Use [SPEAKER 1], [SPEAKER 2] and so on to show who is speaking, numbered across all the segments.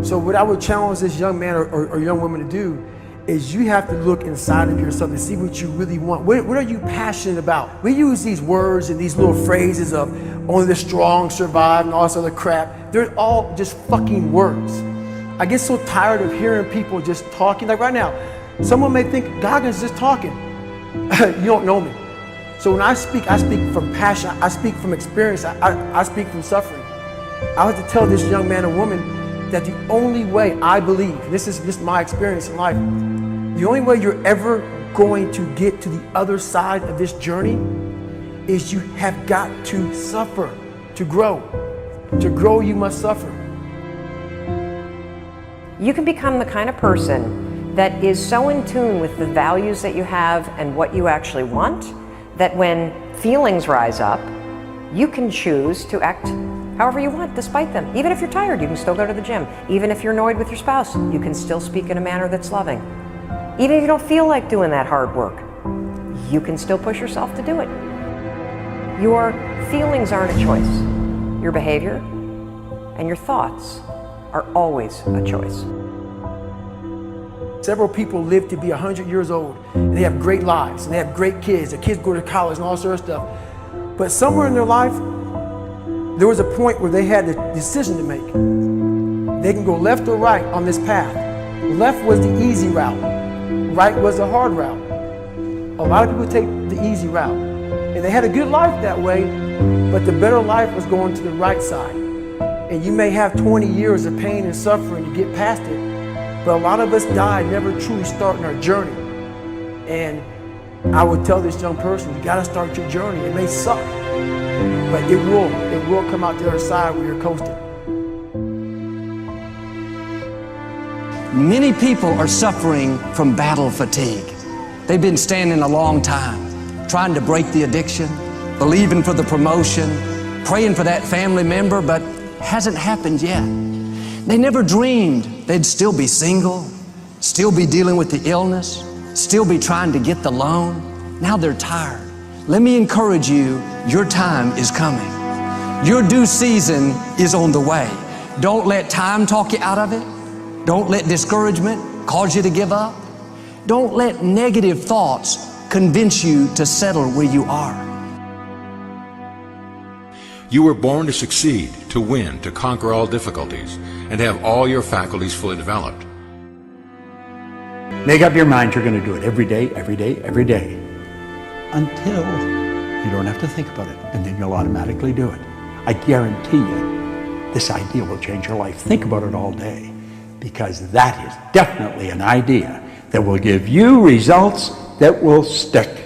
[SPEAKER 1] So what I would challenge this young man or young woman to do is you have to look inside of yourself and see what you really want. What are you passionate about? We use these words and these little phrases of only the strong survive and all this other crap. They're all just fucking words. I get so tired of hearing people just talking. Like right now, someone may think Goggins just talking. You don't know me. So when I speak from passion, I speak from experience, I speak from suffering. I have to tell this young man or woman that the only way I believe, this is my experience in life, the only way you're ever going to get to the other side of this journey is you have got to suffer to grow. To grow, you must suffer.
[SPEAKER 2] You can become the kind of person that is so in tune with the values that you have and what you actually want, that when feelings rise up, you can choose to act however you want despite them. Even if you're tired, you can still go to the gym. Even if you're annoyed with your spouse, you can still speak in a manner that's loving. Even if you don't feel like doing that hard work, you can still push yourself to do it. Your feelings aren't a choice. Your behavior and your thoughts are always a choice.
[SPEAKER 1] Several people live to be 100 years old, and they have great lives, and they have great kids. Their kids go to college and all sorts of stuff. But somewhere in their life, there was a point where they had a decision to make. They can go left or right on this path. Left was the easy route. Right was the hard route. A lot of people take the easy route. And they had a good life that way, but the better life was going to the right side. And you may have 20 years of pain and suffering to get past it, but a lot of us die never truly starting our journey. And I would tell this young person, you gotta start your journey. It may suck, but it will come out the other side where you're coasting.
[SPEAKER 3] Many people are suffering from battle fatigue. They've been standing a long time, trying to break the addiction, believing for the promotion, praying for that family member, but hasn't happened yet. They never dreamed they'd still be single, still be dealing with the illness, still be trying to get the loan. Now they're tired. Let me encourage you, your time is coming. Your due season is on the way. Don't let time talk you out of it. Don't let discouragement cause you to give up. Don't let negative thoughts convince you to settle where you are.
[SPEAKER 4] You were born to succeed, to win, to conquer all difficulties, and to have all your faculties fully developed.
[SPEAKER 5] Make up your mind you're going to do it every day, every day, every day, until you don't have to think about it, and then you'll automatically do it. I guarantee you, this idea will change your life. Think about it all day, because that is definitely an idea that will give you results that will stick.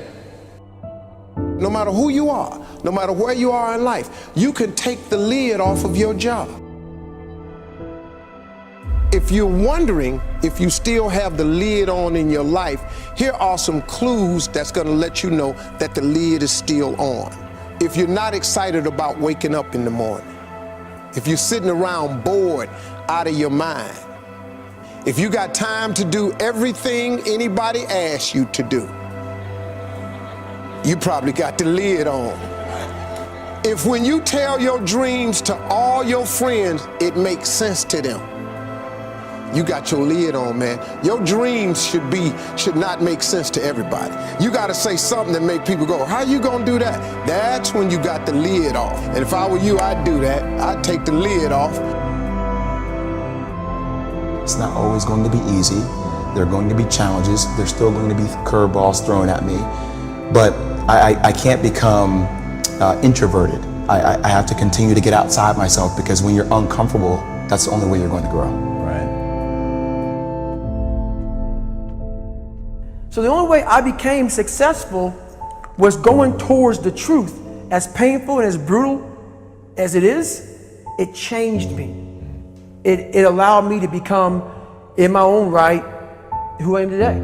[SPEAKER 6] No matter who you are, no matter where you are in life, you can take the lid off of your job. If you're wondering if you still have the lid on in your life, here are some clues that's going to let you know that the lid is still on. If you're not excited about waking up in the morning, if you're sitting around bored out of your mind, if you got time to do everything anybody asks you to do, you probably got the lid on. If when you tell your dreams to all your friends, it makes sense to them, you got your lid on, man. Your dreams should not make sense to everybody. You gotta say something that make people go, how you gonna do that? That's when you got the lid off. And if I were you, I'd do that. I'd take the lid off.
[SPEAKER 7] It's not always going to be easy. There are going to be challenges. There's still going to be curveballs thrown at me. But I can't become introverted. I have to continue to get outside myself, because when you're uncomfortable, that's the only way you're going to grow.
[SPEAKER 5] Right.
[SPEAKER 1] So the only way I became successful was going towards the truth. As painful and as brutal as it is, it changed me. It allowed me to become, in my own right, who I am today.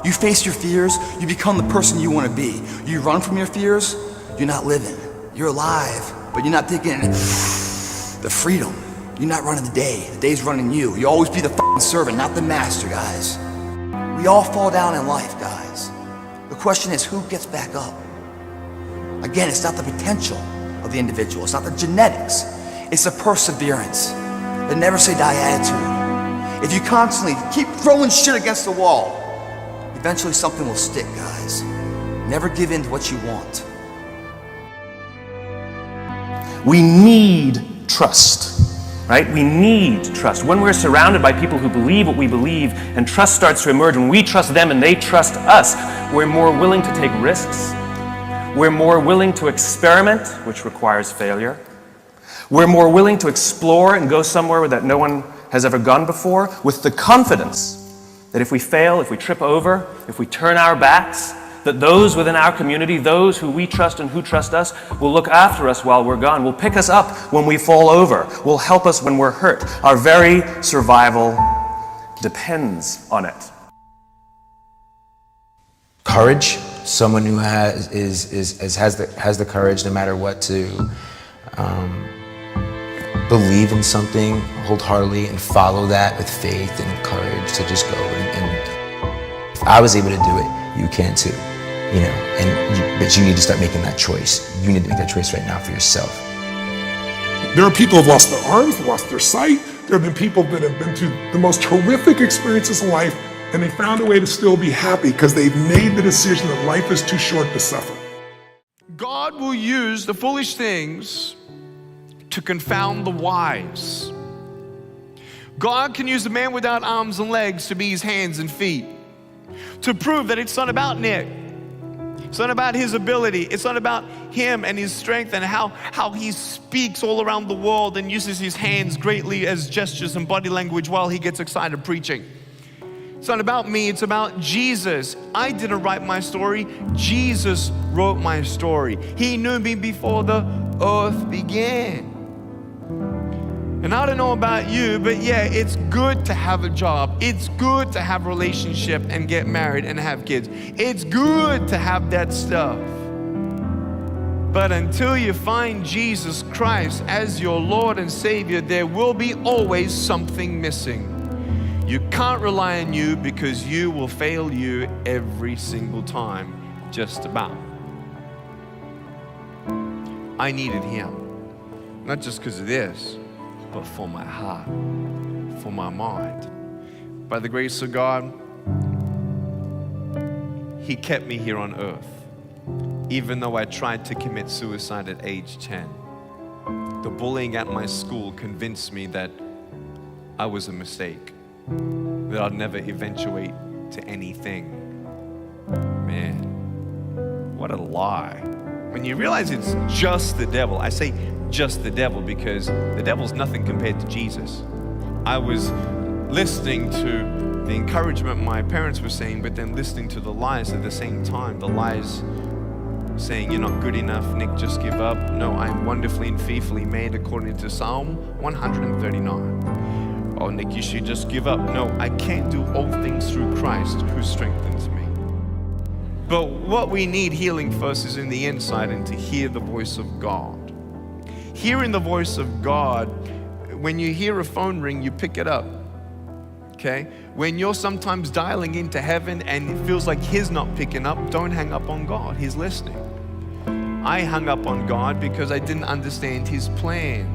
[SPEAKER 8] You face your fears, you become the person you want to be. You run from your fears, you're not living. You're alive, but you're not taking the freedom. You're not running the day. The day's running you. You always be the f***ing servant, not the master, guys. We all fall down in life, guys. The question is, who gets back up? Again, it's not the potential of the individual. It's not the genetics. It's a perseverance, the never say die attitude. If you constantly keep throwing shit against the wall, eventually something will stick, guys. Never give in to what you want.
[SPEAKER 9] We need trust, right? We need trust. When we're surrounded by people who believe what we believe and trust starts to emerge, when we trust them and they trust us, we're more willing to take risks. We're more willing to experiment, which requires failure. We're more willing to explore and go somewhere that no one has ever gone before, with the confidence that if we fail, if we trip over, if we turn our backs, that those within our community, those who we trust and who trust us, will look after us while we're gone, will pick us up when we fall over, will help us when we're hurt. Our very survival depends on it.
[SPEAKER 7] Courage, someone who has the courage no matter what to believe in something wholeheartedly and follow that with faith and courage to just go. And if I was able to do it, you can too. But you need to start making that choice. You need to make that choice right now for yourself.
[SPEAKER 10] There are people who have lost their arms, they've lost their sight. There have been people that have been through the most horrific experiences in life, and they found a way to still be happy because they've made the decision that life is too short to suffer.
[SPEAKER 11] God will use the foolish things to confound the wise. God can use a man without arms and legs to be his hands and feet, to prove that it's not about Nick. It's not about his ability. It's not about him and his strength and how he speaks all around the world and uses his hands greatly as gestures and body language while he gets excited preaching. It's not about me, it's about Jesus. I didn't write my story, Jesus wrote my story. He knew me before the earth began. And I don't know about you, but yeah, it's good to have a job. It's good to have a relationship and get married and have kids. It's good to have that stuff. But until you find Jesus Christ as your Lord and Savior, there will be always something missing. You can't rely on you because you will fail you every single time, just about. I needed Him, not just because of this, but for my heart, for my mind. By the grace of God, He kept me here on earth, even though I tried to commit suicide at age 10. The bullying at my school convinced me that I was a mistake, that I'd never eventuate to anything. Man, what a lie. When you realize it's just the devil, I say just the devil because the devil's nothing compared to Jesus. I was listening to the encouragement my parents were saying, but then listening to the lies at the same time. The lies saying, you're not good enough, Nick, just give up. No, I am wonderfully and fearfully made according to Psalm 139. Oh, Nick, you should just give up. No, I can't do all things through Christ who strengthens me. But what we need healing first is in the inside and to hear the voice of God. Hearing the voice of God, when you hear a phone ring, you pick it up, okay? When you're sometimes dialing into heaven and it feels like He's not picking up, don't hang up on God, He's listening. I hung up on God because I didn't understand His plan.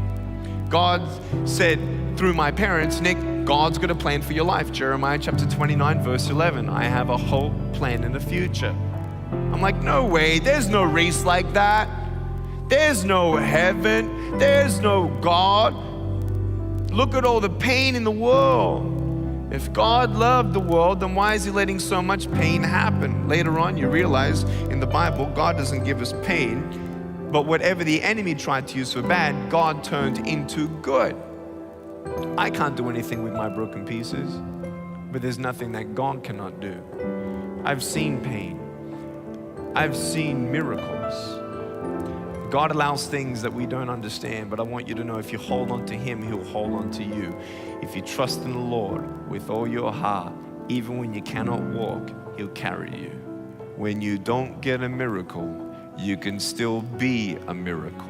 [SPEAKER 11] God said through my parents, Nick, God's got a plan for your life. Jeremiah chapter 29, verse 11, I have a hope, plan, and a future. I'm like, no way, there's no race like that. There's no heaven, there's no God. Look at all the pain in the world. If God loved the world, then why is He letting so much pain happen? Later on, you realize in the Bible, God doesn't give us pain, but whatever the enemy tried to use for bad, God turned into good. I can't do anything with my broken pieces, but there's nothing that God cannot do. I've seen pain. I've seen miracles. God allows things that we don't understand, but I want you to know if you hold on to Him, He'll hold on to you. If you trust in the Lord with all your heart, even when you cannot walk, He'll carry you. When you don't get a miracle, you can still be a miracle.